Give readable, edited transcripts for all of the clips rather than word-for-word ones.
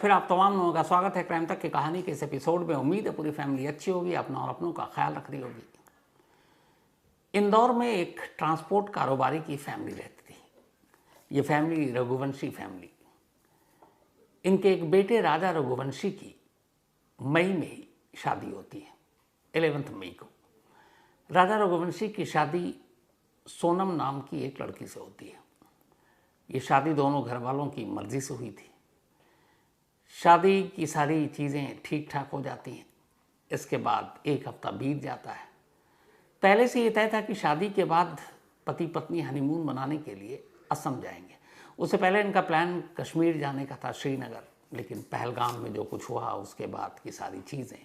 फिर आप तमाम लोगों का स्वागत है क्राइम तक की कहानी के इस एपिसोड में। उम्मीद है पूरी फैमिली अच्छी होगी, अपना और अपनों का ख्याल रख रही होगी। इंदौर में एक ट्रांसपोर्ट कारोबारी की फैमिली रहती थी। ये फैमिली रघुवंशी फैमिली। इनके एक बेटे राजा रघुवंशी की मई में ही शादी होती है, 11 मई को। राजा रघुवंशी की शादी सोनम नाम की एक लड़की से होती है। ये शादी दोनों घर वालों की मर्जी से हुई थी। शादी की सारी चीज़ें ठीक ठाक हो जाती हैं। इसके बाद एक हफ्ता बीत जाता है। पहले से ये तय था कि शादी के बाद पति पत्नी हनीमून मनाने के लिए असम जाएंगे। उससे पहले इनका प्लान कश्मीर जाने का था, श्रीनगर। लेकिन पहलगाम में जो कुछ हुआ उसके बाद की सारी चीज़ें,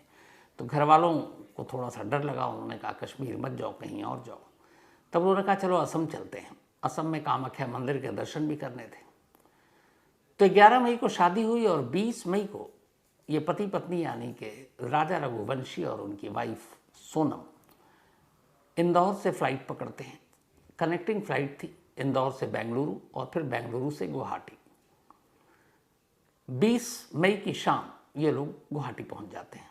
तो घर वालों को थोड़ा सा डर लगा। उन्होंने कहा कश्मीर मत जाओ, कहीं और जाओ। तब उन्होंने कहा चलो असम चलते हैं। असम में कामाख्या मंदिर के दर्शन भी करने थे। तो 11 मई को शादी हुई और 20 मई को ये पति पत्नी यानी कि राजा रघुवंशी और उनकी वाइफ सोनम इंदौर से फ्लाइट पकड़ते हैं। कनेक्टिंग फ्लाइट थी इंदौर से बेंगलुरु और फिर बेंगलुरु से गुवाहाटी। 20 मई की शाम ये लोग गुवाहाटी पहुंच जाते हैं।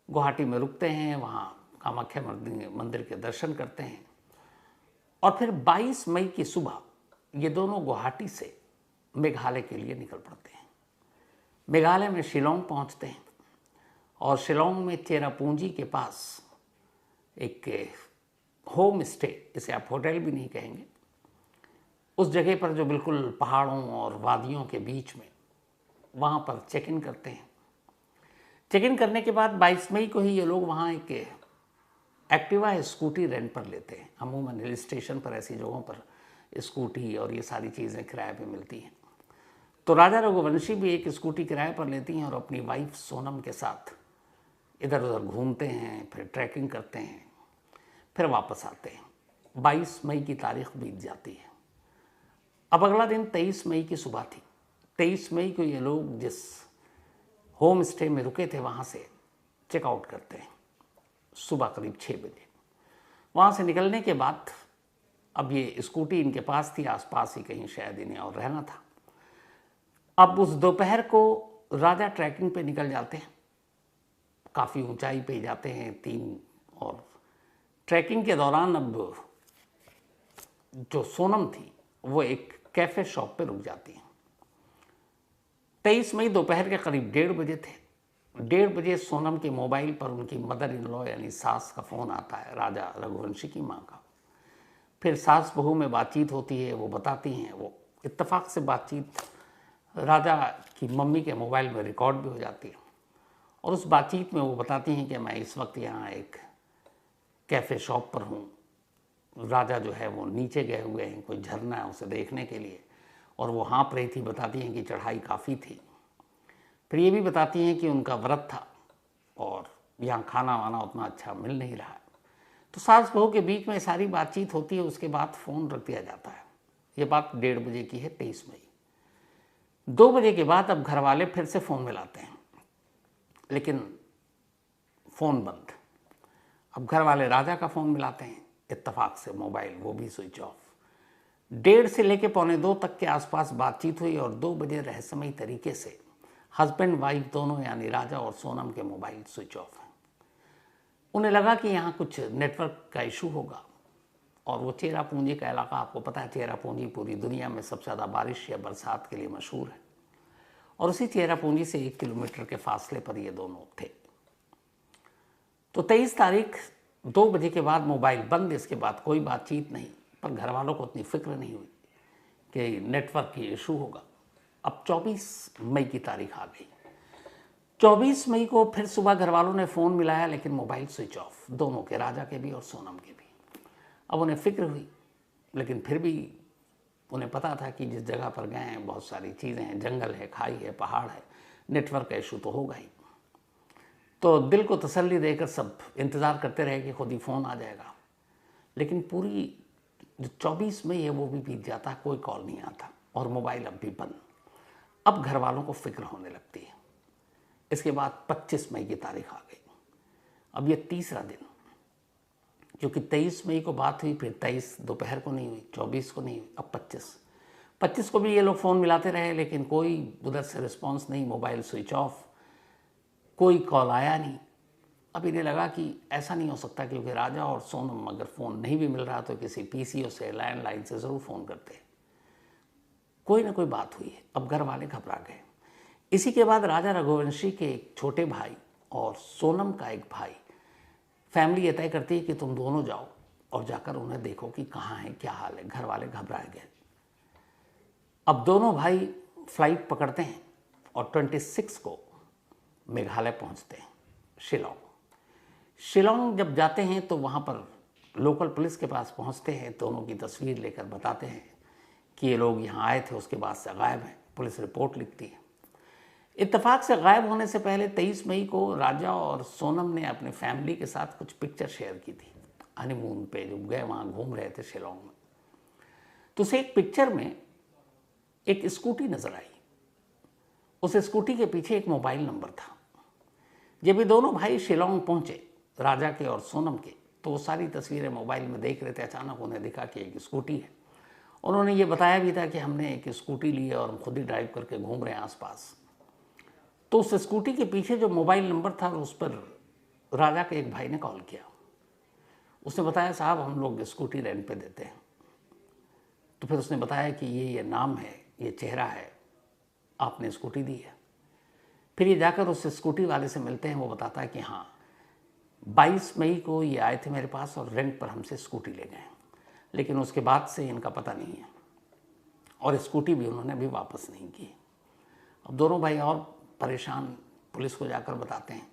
गुवाहाटी में रुकते हैं, वहाँ कामाख्या मंदिर के दर्शन करते हैं और फिर 22 मई की सुबह ये दोनों गुवाहाटी से मेघालय के लिए निकल पड़ते हैं। मेघालय में शिलोंग पहुंचते हैं और शिलोंग में चेरापूंजी के पास एक होम स्टे, इसे आप होटल भी नहीं कहेंगे, उस जगह पर जो बिल्कुल पहाड़ों और वादियों के बीच में, वहाँ पर चेक इन करते हैं। चेक इन करने के बाद 22 मई को ही ये लोग वहाँ एक एक्टिवा स्कूटी रेंट पर लेते हैं। अमूमन हिल स्टेशन पर ऐसी जगहों पर स्कूटी और ये सारी चीज़ें किराए पे मिलती हैं। तो राजा रघुवंशी भी एक स्कूटी किराए पर लेती हैं और अपनी वाइफ सोनम के साथ इधर उधर घूमते हैं, फिर ट्रैकिंग करते हैं, फिर वापस आते हैं। 22 मई की तारीख बीत जाती है। अब अगला दिन 23 मई की सुबह थी। 23 मई को ये लोग जिस होम स्टे में रुके थे वहाँ से चेकआउट करते हैं सुबह करीब 6 बजे। वहाँ से निकलने के बाद अब ये स्कूटी इनके पास थी, आसपास ही कहीं शायद इन्हें और रहना था। अब उस दोपहर को राजा ट्रैकिंग पे निकल जाते हैं। काफ़ी ऊंचाई पे जाते हैं 3, और ट्रैकिंग के दौरान अब जो सोनम थी वो एक कैफ़े शॉप पे रुक जाती हैं। 23 मई दोपहर के करीब 1:30 बजे थे। 1:30 बजे सोनम के मोबाइल पर उनकी मदर इन लॉ यानी सास का फ़ोन आता है, राजा रघुवंशी की माँ का। फिर सास बहू में बातचीत होती है। वो बताती हैं, वो इत्तेफाक से बातचीत राजा की मम्मी के मोबाइल में रिकॉर्ड भी हो जाती है। और उस बातचीत में वो बताती हैं कि मैं इस वक्त यहाँ एक कैफ़े शॉप पर हूँ। राजा जो है वो नीचे गए हुए हैं, कोई झरना है उसे देखने के लिए, और वो हाँप रही थी। बताती हैं कि चढ़ाई काफ़ी थी। फिर ये भी बताती हैं कि उनका व्रत था और यहाँ खाना वाना उतना अच्छा मिल नहीं रहा है। तो सास बहू के बीच में सारी बातचीत होती है। उसके बाद फ़ोन रख दिया जाता है। ये बात 1:30 बजे की है, 23 मई। 2 बजे के बाद अब घर वाले फिर से फ़ोन मिलाते हैं, लेकिन फ़ोन बंद। अब घर वाले राजा का फ़ोन मिलाते हैं, इत्तेफाक से मोबाइल वो भी स्विच ऑफ। 1:30 से लेकर 1:45 तक के आसपास बातचीत हुई और 2 बजे रहस्यमयी तरीके से हस्बैंड वाइफ दोनों यानी राजा और सोनम के मोबाइल स्विच ऑफ हैं। उन्हें लगा कि यहाँ कुछ नेटवर्क का इशू होगा। और वो चेरापूंजी का इलाका, आपको पता है चेरापूंजी पूरी दुनिया में सबसे ज़्यादा बारिश या बरसात के लिए मशहूर है। और उसी चेरापूंजी से 1 किलोमीटर के फासले पर ये दोनों थे। तो 23 तारीख 2 बजे के बाद मोबाइल बंद। इसके बाद कोई बातचीत नहीं। पर घर वालों को उतनी फिक्र नहीं हुई कि नेटवर्क की इशू होगा। अब 24 मई की तारीख आ गई। 24 मई को फिर सुबह घर वालों ने फ़ोन मिलाया, लेकिन मोबाइल स्विच ऑफ, दोनों के, राजा के भी और सोनम के भी। अब उन्हें फिक्र हुई, लेकिन फिर भी उन्हें पता था कि जिस जगह पर गए हैं बहुत सारी चीज़ें हैं, जंगल है, खाई है, पहाड़ है, नेटवर्क का इशू तो होगा ही। तो दिल को तसल्ली देकर सब इंतज़ार करते रहे कि खुद ही फ़ोन आ जाएगा। लेकिन पूरी जो 24 मई है वो भी बीत जाता है, कोई कॉल नहीं आता और मोबाइल अब भी बंद। अब घर वालों को फिक्र होने लगती है। इसके बाद 25 मई की तारीख आ गई। अब ये तीसरा दिन, क्योंकि 23 मई को बात हुई, फिर 23 दोपहर को नहीं हुई, 24 को नहीं हुई, अब 25। 25 को भी ये लोग फ़ोन मिलाते रहे, लेकिन कोई उधर से रिस्पॉन्स नहीं, मोबाइल स्विच ऑफ, कोई कॉल आया नहीं। अब इन्हें लगा कि ऐसा नहीं हो सकता, क्योंकि राजा और सोनम अगर फ़ोन नहीं भी मिल रहा तो किसी पीसीओ से, लैंडलाइन से ज़रूर फ़ोन करते। कोई ना कोई बात हुई है। अब घर वाले घबरा गए। इसी के बाद राजा रघुवंशी के एक छोटे भाई और सोनम का एक भाई, फैमिली ये तय करती है कि तुम दोनों जाओ और जाकर उन्हें देखो कि कहाँ है, क्या हाल है। घर वाले घबराए गए। अब दोनों भाई फ्लाइट पकड़ते हैं और 26 को मेघालय पहुंचते हैं, शिलोंग। शिलोंग जब जाते हैं तो वहाँ पर लोकल पुलिस के पास पहुँचते हैं, दोनों की तस्वीर लेकर बताते हैं कि ये लोग यहाँ आए थे, उसके बाद से गायब हैं। पुलिस रिपोर्ट लिखती है। इत्तेफाक से गायब होने से पहले 23 मई को राजा और सोनम ने अपने फैमिली के साथ कुछ पिक्चर शेयर की थी हनीमून पे, जो गए वहाँ घूम रहे थे शिलोंग में। तो उसे एक पिक्चर में एक स्कूटी नजर आई। उस स्कूटी के पीछे एक मोबाइल नंबर था। जब ये दोनों भाई शिलोंग पहुंचे, राजा के और सोनम के, तो वो सारी तस्वीरें मोबाइल में देख रहे थे। अचानक उन्हें दिखा कि एक स्कूटी है। उन्होंने ये बताया भी था कि हमने एक स्कूटी ली है और हम खुद ही ड्राइव करके घूम रहे हैं आसपास। तो उस स्कूटी के पीछे जो मोबाइल नंबर था, उस पर राजा के एक भाई ने कॉल किया। उसने बताया, साहब हम लोग स्कूटी रेंट पे देते हैं। तो फिर उसने बताया कि ये नाम है, ये चेहरा है, आपने स्कूटी दी है। फिर ये जाकर उस स्कूटी वाले से मिलते हैं। वो बताता है कि हाँ, 22 मई को ये आए थे मेरे पास और रेंट पर हमसे स्कूटी ले गए, लेकिन उसके बाद से इनका पता नहीं है और स्कूटी भी उन्होंने अभी वापस नहीं की। अब दोनों भाई और परेशान पुलिस को जाकर बताते हैं।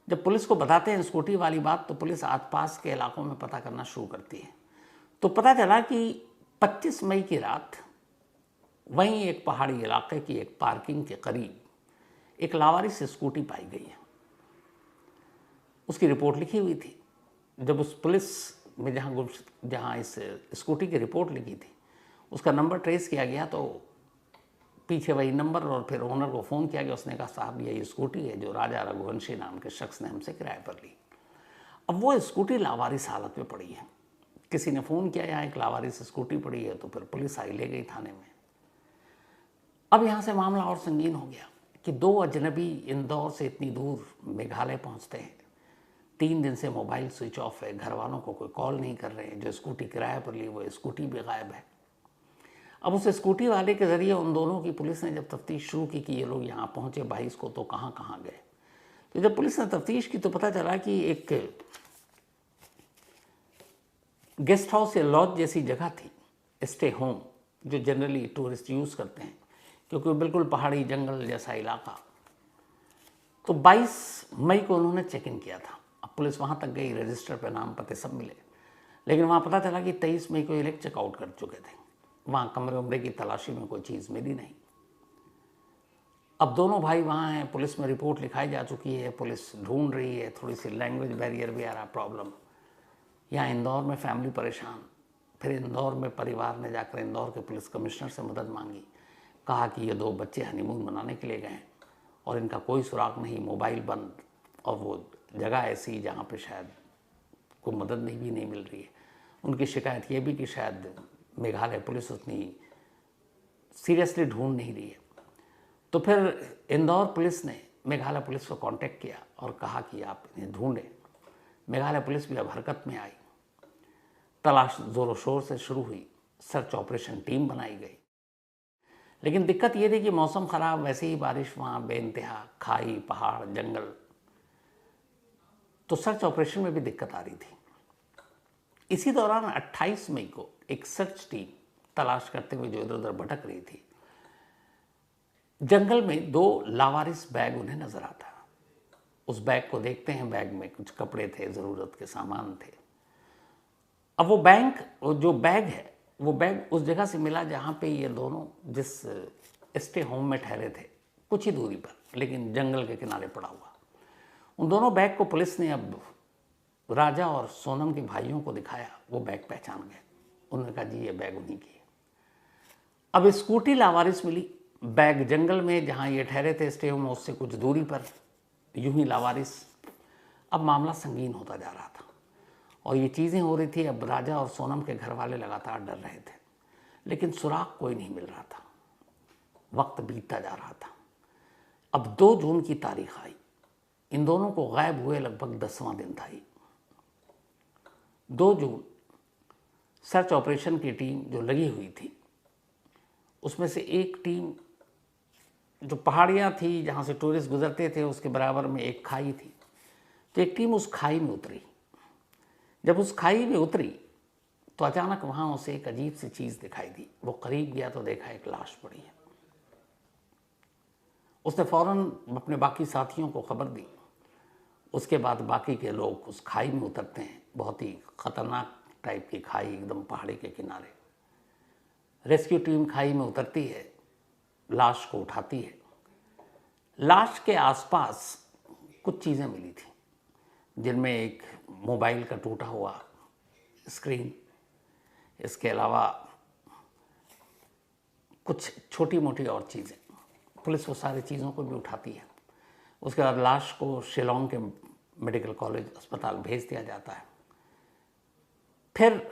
जब पुलिस को बताते हैं स्कूटी वाली बात, तो पुलिस आसपास के इलाकों में पता करना शुरू करती है। तो पता चला कि 25 मई की रात वहीं एक पहाड़ी इलाके की एक पार्किंग के करीब एक लावारिस स्कूटी पाई गई है। उसकी रिपोर्ट लिखी हुई थी। जब उस पुलिस में जहाँ इस स्कूटी की रिपोर्ट लिखी थी, उसका नंबर ट्रेस किया गया, तो पीछे वही नंबर, और फिर ओनर को फ़ोन किया गया। उसने कहा, साहब ये स्कूटी है जो राजा रघुवंशी नाम के शख्स ने हमसे किराए पर ली। अब वो स्कूटी लावारिस हालत में पड़ी है। किसी ने फ़ोन किया, यहाँ एक लावारिस स्कूटी पड़ी है। तो फिर पुलिस आई, ले गई थाने में। अब यहाँ से मामला और संगीन हो गया कि दो अजनबी इंदौर से इतनी दूर मेघालय पहुँचते हैं। 3 दिन से मोबाइल स्विच ऑफ है, घर वालों को कोई कॉल नहीं कर रहे हैं। जो स्कूटी किराए पर ली, वो स्कूटी भी गायब है। अब उस स्कूटी वाले के ज़रिए उन दोनों की पुलिस ने जब तफ्तीश शुरू की कि ये लोग यहाँ पहुँचे 22 को, तो कहाँ कहाँ गए। तो जब पुलिस ने तफ्तीश की तो पता चला कि एक गेस्ट हाउस या लॉज जैसी जगह थी, स्टे होम, जो जनरली टूरिस्ट यूज़ करते हैं, क्योंकि वो बिल्कुल पहाड़ी जंगल जैसा इलाका। तो 22 मई को उन्होंने चेक इन किया था। अब पुलिस वहाँ तक गई, रजिस्टर पे नाम पते सब मिले, लेकिन वहाँ पता चला कि 23 मई को ये लोग चेकआउट कर चुके थे। वहाँ कमरे उमरे की तलाशी में कोई चीज़ मिली नहीं। अब दोनों भाई वहाँ हैं, पुलिस में रिपोर्ट लिखाई जा चुकी है, पुलिस ढूंढ रही है। थोड़ी सी लैंग्वेज बैरियर भी आ रहा प्रॉब्लम। यहाँ इंदौर में फैमिली परेशान। फिर इंदौर में परिवार ने जाकर इंदौर के पुलिस कमिश्नर से मदद मांगी। कहा कि ये 2 बच्चे हनीमून मनाने के लिए गए हैं और इनका कोई सुराग नहीं, मोबाइल बंद, और वो जगह ऐसी जहाँ पे शायद कोई मदद नहीं मिल रही है। उनकी शिकायत ये भी कि शायद मेघालय पुलिस उतनी सीरियसली ढूंढ नहीं रही है। तो फिर इंदौर पुलिस ने मेघालय पुलिस को कांटेक्ट किया और कहा कि आप इन्हें ढूंढें। मेघालय पुलिस भी अब हरकत में आई। तलाश ज़ोरों शोर से शुरू हुई, सर्च ऑपरेशन टीम बनाई गई। लेकिन दिक्कत ये थी कि मौसम ख़राब, वैसे ही बारिश वहाँ बेइंतहा, खाई, पहाड़, जंगल, तो सर्च ऑपरेशन में भी दिक्कत आ रही थी। इसी दौरान 28 मई को एक सर्च टीम तलाश करते हुए जो इधर उधर भटक रही थी, जंगल में 2 लावारिस बैग उन्हें नजर आता। उस बैग को देखते हैं, बैग में कुछ कपड़े थे, ज़रूरत के सामान थे। अब वो जो बैग है, वो बैग उस जगह से मिला जहाँ पे ये दोनों जिस स्टे होम में ठहरे थे, कुछ ही दूरी पर, लेकिन जंगल के किनारे पड़ा हुआ। उन दोनों बैग को पुलिस ने अब राजा और सोनम के भाइयों को दिखाया। वो बैग पहचान गए। उन्होंने कहा, जी ये बैग उन्हीं की है। अब स्कूटी लावारिस मिली, बैग जंगल में जहाँ ये ठहरे थे स्टे होम में उससे कुछ दूरी पर, यूं ही लावारिस। अब मामला संगीन होता जा रहा था और ये चीज़ें हो रही थी। अब राजा और सोनम के घर वाले लगातार डर रहे थे। लेकिन सुराग कोई नहीं मिल रहा था। वक्त बीतता जा रहा था। अब 2 जून की तारीख आई। इन दोनों को गायब हुए लगभग 10वां दिन था ये। 2 जून सर्च ऑपरेशन की टीम जो लगी हुई थी, उसमें से एक टीम जो पहाड़ियाँ थी जहाँ से टूरिस्ट गुजरते थे, उसके बराबर में एक खाई थी, तो एक टीम उस खाई में उतरी। जब उस खाई में उतरी तो अचानक वहाँ उसे एक अजीब सी चीज़ दिखाई दी। वो करीब गया तो देखा एक लाश पड़ी है। उसने फौरन अपने बाकी साथियों को खबर दी। उसके बाद बाकी के लोग उस खाई में उतरते हैं। बहुत ही खतरनाक टाइप की खाई, एकदम पहाड़ी के किनारे। रेस्क्यू टीम खाई में उतरती है, लाश को उठाती है। लाश के आसपास कुछ चीज़ें मिली थी, जिनमें एक मोबाइल का टूटा हुआ स्क्रीन, इसके अलावा कुछ छोटी मोटी और चीज़ें। पुलिस वो सारी चीज़ों को भी उठाती है। उसके बाद लाश को शिलोंग के मेडिकल कॉलेज अस्पताल भेज दिया जाता है। फिर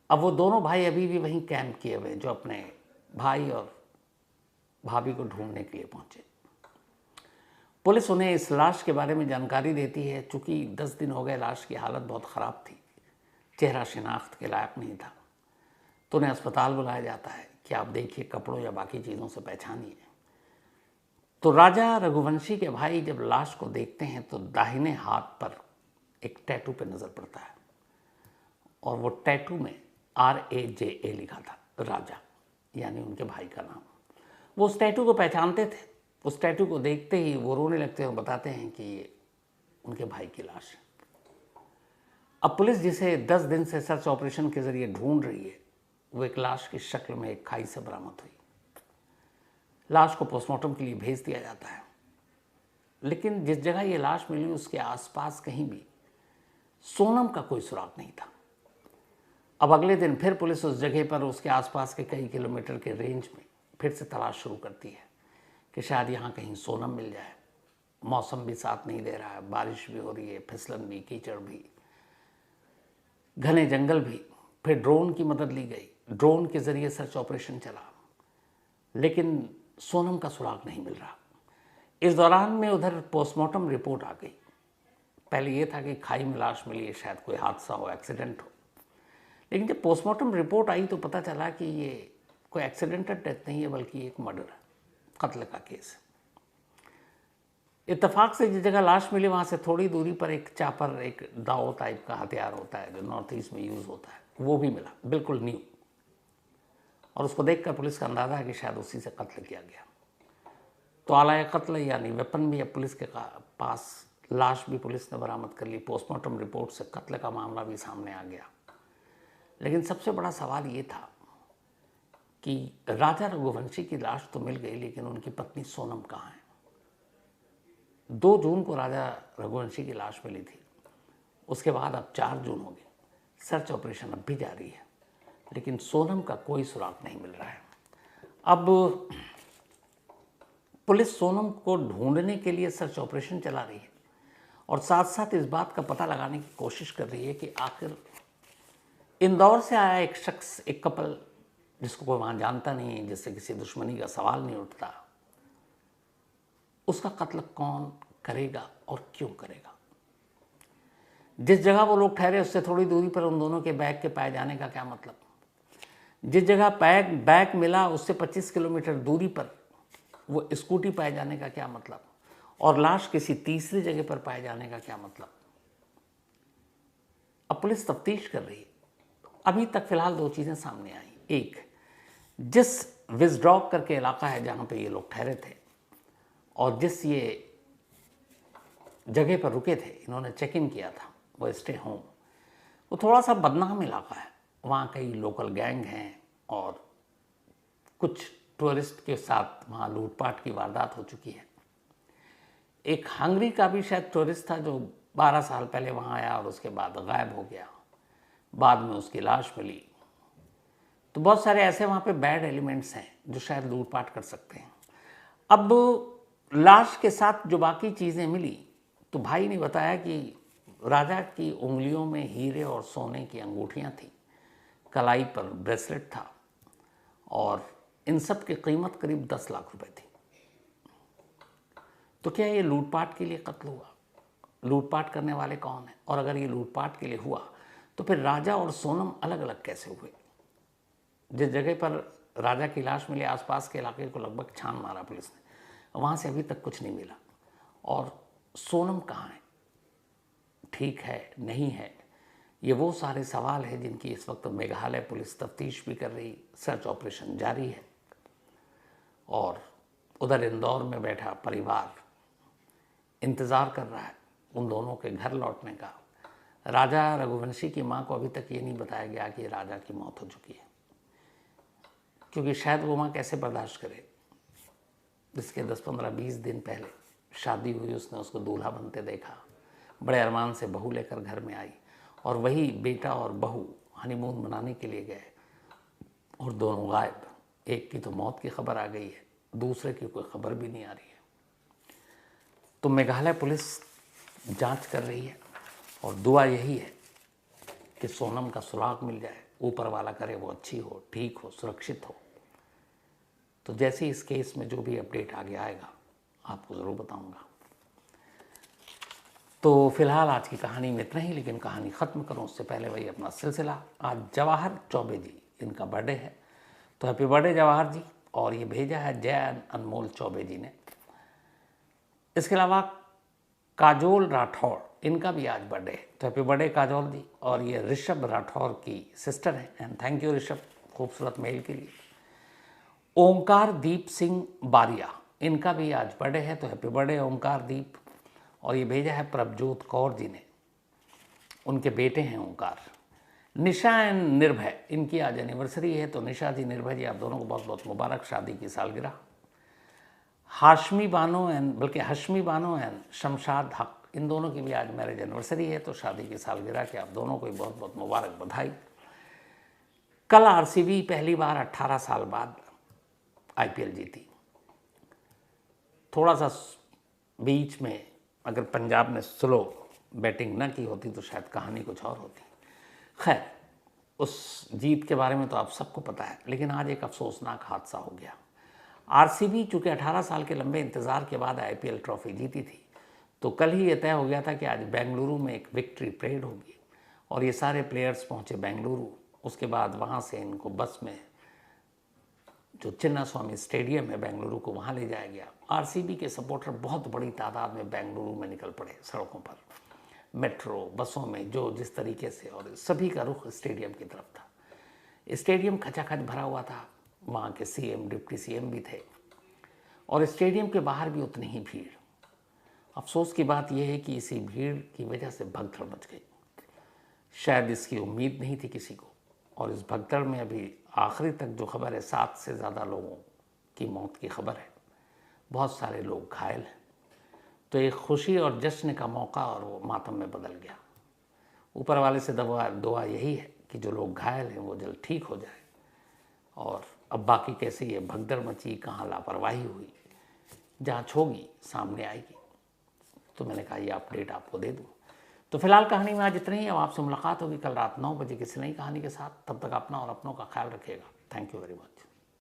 अब वो दोनों भाई अभी भी वहीं कैंप किए हुए, जो अपने भाई और भाभी को ढूंढने के लिए पहुंचे। पुलिस उन्हें इस लाश के बारे में जानकारी देती है। चूँकि 10 दिन हो गए, लाश की हालत बहुत ख़राब थी, चेहरा शिनाख्त के लायक नहीं था, तो उन्हें अस्पताल बुलाया जाता है कि आप देखिए, कपड़ों या बाकी चीज़ों से पहचानिए। तो राजा रघुवंशी के भाई जब लाश को देखते हैं तो दाहिने हाथ पर एक टैटू पे नज़र पड़ता है, और वो टैटू में RAJA लिखा था, राजा, यानी उनके भाई का नाम। वो उस टैटू को पहचानते थे। उस टैटू को देखते ही वो रोने लगते हैं और बताते हैं कि ये उनके भाई की लाश है। अब पुलिस जिसे 10 दिन से सर्च ऑपरेशन के जरिए ढूंढ रही है, वो एक लाश की शक्ल में एक खाई से बरामद हुई। लाश को पोस्टमार्टम के लिए भेज दिया जाता है, लेकिन जिस जगह ये लाश मिली उसके आसपास कहीं भी सोनम का कोई सुराग नहीं था। अब अगले दिन फिर पुलिस उस जगह पर, उसके आसपास के कई किलोमीटर के रेंज में फिर से तलाश शुरू करती है कि शायद यहाँ कहीं सोनम मिल जाए। मौसम भी साथ नहीं दे रहा है, बारिश भी हो रही है, फिसलन भी, कीचड़ भी, घने जंगल भी। फिर ड्रोन की मदद ली गई। ड्रोन के जरिए सर्च ऑपरेशन चला, लेकिन सोनम का सुराग नहीं मिल रहा। इस दौरान में उधर पोस्टमार्टम रिपोर्ट आ गई। पहले ये था कि खाई में लाश मिली है, शायद कोई हादसा हो, एक्सीडेंट हो, लेकिन जब पोस्टमार्टम रिपोर्ट आई तो पता चला कि ये कोई एक्सीडेंटल डेथ नहीं है, बल्कि एक मर्डर है, कत्ल का केस है। इत्तेफाक से जिस जगह लाश मिली वहाँ से थोड़ी दूरी पर एक चापर, एक दाव टाइप का हथियार होता है जो नॉर्थ ईस्ट में यूज़ होता है, वो भी मिला, बिल्कुल न्यू। और उसको देखकर पुलिस का अंदाज़ा है कि शायद उसी से कत्ल किया गया। तो आलाए कत्ल यानी वेपन भी अब पुलिस के पास, लाश भी पुलिस ने बरामद कर ली। पोस्टमार्टम रिपोर्ट से कत्ल का मामला भी सामने आ गया। लेकिन सबसे बड़ा सवाल ये था कि राजा रघुवंशी की लाश तो मिल गई, लेकिन उनकी पत्नी सोनम कहाँ है? 2 जून को राजा रघुवंशी की लाश मिली थी। उसके बाद अब 4 जून हो गए। सर्च ऑपरेशन अब भी जारी है, लेकिन सोनम का कोई सुराग नहीं मिल रहा है। अब पुलिस सोनम को ढूंढने के लिए सर्च ऑपरेशन चला रही है, और साथ साथ इस बात का पता लगाने की कोशिश कर रही है कि आखिर इंदौर से आया एक शख्स, एक कपल जिसको कोई वहाँ जानता नहीं है, जिससे किसी दुश्मनी का सवाल नहीं उठता, उसका कत्ल कौन करेगा और क्यों करेगा? जिस जगह वो लोग ठहरे उससे थोड़ी दूरी पर उन दोनों के बैग के पाए जाने का क्या मतलब? जिस जगह बैग मिला उससे 25 किलोमीटर दूरी पर वो स्कूटी पाए जाने का क्या मतलब? और लाश किसी तीसरी जगह पर पाए जाने का क्या मतलब? अब पुलिस तफ्तीश कर रही है। अभी तक फिलहाल 2 चीज़ें सामने आई। एक, जिस विजड्रॉक करके इलाका है जहाँ पे ये लोग ठहरे थे और जिस ये जगह पर रुके थे, इन्होंने चेक इन किया था, वो स्टे होम, वो थोड़ा सा बदनाम इलाका है। वहाँ कई लोकल गैंग हैं और कुछ टूरिस्ट के साथ वहाँ लूटपाट की वारदात हो चुकी है। एक हंगरी का भी शायद टूरिस्ट था जो 12 साल पहले वहाँ आया और उसके बाद गायब हो गया, बाद में उसकी लाश मिली। तो बहुत सारे ऐसे वहाँ पे बैड एलिमेंट्स हैं जो शायद लूटपाट कर सकते हैं। अब लाश के साथ जो बाकी चीज़ें मिली, तो भाई ने बताया कि राजा की उंगलियों में हीरे और सोने की अंगूठियाँ थीं, कलाई पर ब्रेसलेट था और इन सब की कीमत करीब 10 लाख रुपए थी। तो क्या ये लूटपाट के लिए कत्ल हुआ? लूटपाट करने वाले कौन हैं? और अगर ये लूटपाट के लिए हुआ तो फिर राजा और सोनम अलग अलग कैसे हुए? जिस जगह पर राजा की लाश मिली, आसपास के इलाके को लगभग छान मारा पुलिस ने, वहाँ से अभी तक कुछ नहीं मिला। और सोनम कहाँ है, ठीक है नहीं है, ये वो सारे सवाल हैं जिनकी इस वक्त मेघालय पुलिस तफ्तीश भी कर रही, सर्च ऑपरेशन जारी है। और उधर इंदौर में बैठा परिवार इंतज़ार कर रहा है उन दोनों के घर लौटने का। राजा रघुवंशी की माँ को अभी तक ये नहीं बताया गया कि राजा की मौत हो चुकी है, क्योंकि शायद वो माँ कैसे बर्दाश्त करे। इसके 10-15-20 दिन पहले शादी हुई, उसने उसको दूल्हा बनते देखा, बड़े अरमान से बहू लेकर घर में आई, और वही बेटा और बहू हनीमून मनाने के लिए गए और दोनों गायब। एक की तो मौत की खबर आ गई है, दूसरे की कोई खबर भी नहीं आ रही है। तो मेघालय पुलिस जांच कर रही है और दुआ यही है कि सोनम का सुराग मिल जाए, ऊपर वाला करे वो अच्छी हो, ठीक हो, सुरक्षित हो। तो जैसे इस केस में जो भी अपडेट आगे आएगा आपको ज़रूर बताऊंगा। तो फिलहाल आज की कहानी में इतना ही, लेकिन कहानी ख़त्म करूं उससे पहले वही अपना सिलसिला। आज जवाहर चौबे जी, इनका बर्थडे है, तो हैप्पी बर्थडे जवाहर जी। और ये भेजा है जय अनमोल चौबे जी ने। इसके अलावा काजोल राठौड़, इनका भी आज बर्थडे है, तो हैप्पी बर्थडे काजोल जी। और ये ऋषभ राठौड़ की सिस्टर है, एंड थैंक यू ऋषभ खूबसूरत मेल के लिए। ओंकार दीप सिंह बारिया, इनका भी आज बर्थडे है, तो हैप्पी बर्थडे ओंकार दीप। और ये भेजा है प्रभजोत कौर जी ने, उनके बेटे हैं ओंकार। निशा एंड निर्भय, इनकी आज एनिवर्सरी है, तो निशा जी, निर्भय जी, आप दोनों को बहुत बहुत मुबारक शादी की सालगिरह। हाशमी बानो एंड, बल्कि हशमी बानो एंड शमशाद हक, इन दोनों की भी आज मैरिज एनिवर्सरी है, तो शादी की सालगिरह की आप दोनों को बहुत बहुत मुबारक बधाई। कल आरसीबी पहली बार 18 साल बाद आईपीएल जीती। थोड़ा सा बीच में अगर पंजाब ने स्लो बैटिंग न की होती तो शायद कहानी कुछ और होती। खैर, उस जीत के बारे में तो आप सबको पता है, लेकिन आज एक अफसोसनाक हादसा हो गया। आरसीबी चूँकि 18 साल के लंबे इंतज़ार के बाद आईपीएल ट्रॉफी जीती थी, तो कल ही ये तय हो गया था कि आज बेंगलुरु में एक विक्ट्री परेड होगी, और ये सारे प्लेयर्स पहुँचे बेंगलुरु। उसके बाद वहाँ से इनको बस में जो चिन्ना स्वामी स्टेडियम है बेंगलुरु को, वहाँ ले जाया गया। आरसीबी के सपोर्टर बहुत बड़ी तादाद में बेंगलुरु में निकल पड़े, सड़कों पर, मेट्रो, बसों में, जो जिस तरीके से, और सभी का रुख स्टेडियम की तरफ था। स्टेडियम खचाखच भरा हुआ था, वहाँ के सीएम, डिप्टी सीएम भी थे, और स्टेडियम के बाहर भी उतनी ही भीड़। अफसोस की बात यह है कि इसी भीड़ की वजह से भगदड़ मच गई। शायद इसकी उम्मीद नहीं थी किसी को, और इस भगदड़ में अभी आखिरी तक जो खबर है, 7 से ज़्यादा लोगों की मौत की खबर है, बहुत सारे लोग घायल हैं। तो एक खुशी और जश्न का मौका और वो मातम में बदल गया। ऊपर वाले से दुआ यही है कि जो लोग घायल हैं वो जल्द ठीक हो जाए। और अब बाकी कैसे ये भगदड़ मची, कहाँ लापरवाही हुई, जांच होगी, सामने आएगी। तो मैंने कहा ये अपडेट आपको दे दूँ। तो फिलहाल कहानी में आज इतना ही। अब आपसे मुलाकात होगी कल रात 9 बजे किसी नई कहानी के साथ। तब तक अपना और अपनों का ख्याल रखिएगा। Thank you very much.